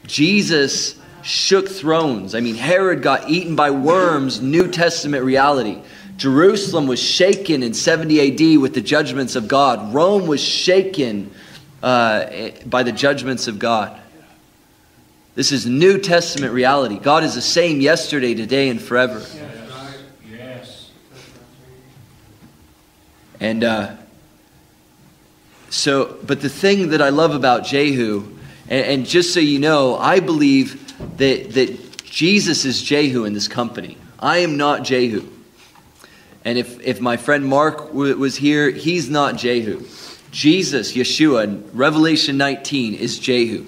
Jesus shook thrones. I mean, Herod got eaten by worms, New Testament reality. Jerusalem was shaken in 70 AD with the judgments of God. Rome was shaken by the judgments of God. This is New Testament reality. God is the same yesterday, today, and forever. Yes. And but the thing that I love about Jehu, and just so you know, I believe that Jesus is Jehu in this company. I am not Jehu. And if my friend Mark was here, he's not Jehu. Jesus, Yeshua, in Revelation 19 is Jehu.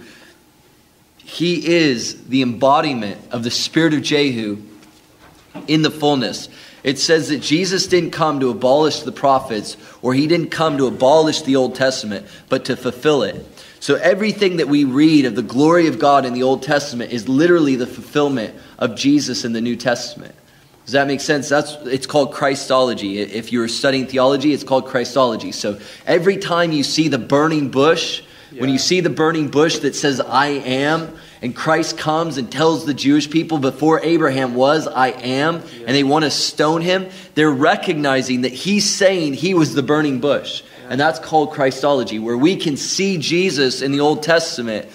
He is the embodiment of the spirit of Jehu in the fullness. It says that Jesus didn't come to abolish the prophets, or he didn't come to abolish the Old Testament, but to fulfill it. So everything that we read of the glory of God in the Old Testament is literally the fulfillment of Jesus in the New Testament. Does that make sense? It's called Christology. If you're studying theology, it's called Christology. So every time you see the burning bush, when you see the burning bush that says, I am, and Christ comes and tells the Jewish people before Abraham was, I am, and they want to stone him, they're recognizing that he's saying he was the burning bush. And that's called Christology, where we can see Jesus in the Old Testament.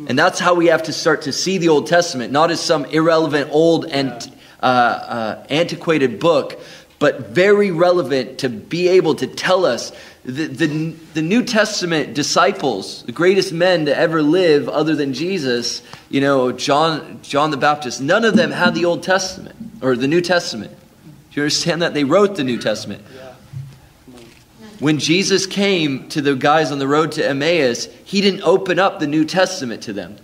And that's how we have to start to see the Old Testament, not as some irrelevant old and antiquated book, but very relevant to be able to tell us the New Testament disciples, the greatest men to ever live other than Jesus, John the Baptist, none of them had the Old Testament or the New Testament. Do you understand that? They wrote the New Testament. When Jesus came to the guys on the road to Emmaus, he didn't open up the New Testament to them.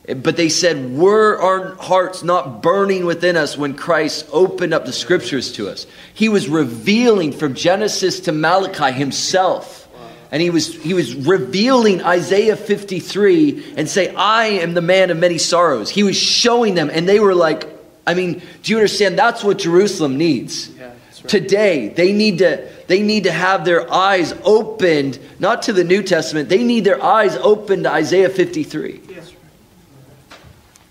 But they said, were our hearts not burning within us when Christ opened up the scriptures to us? He was revealing from Genesis to Malachi himself. And he was revealing Isaiah 53 and say, I am the man of many sorrows. He was showing them, and they were like, do you understand? That's what Jerusalem needs. Yeah, that's right. Today, they need to have their eyes opened, not to the New Testament. They need their eyes opened to Isaiah 53. Yes.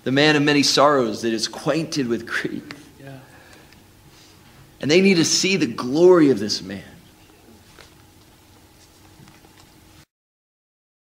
The man of many sorrows that is acquainted with grief. Yeah. And they need to see the glory of this man.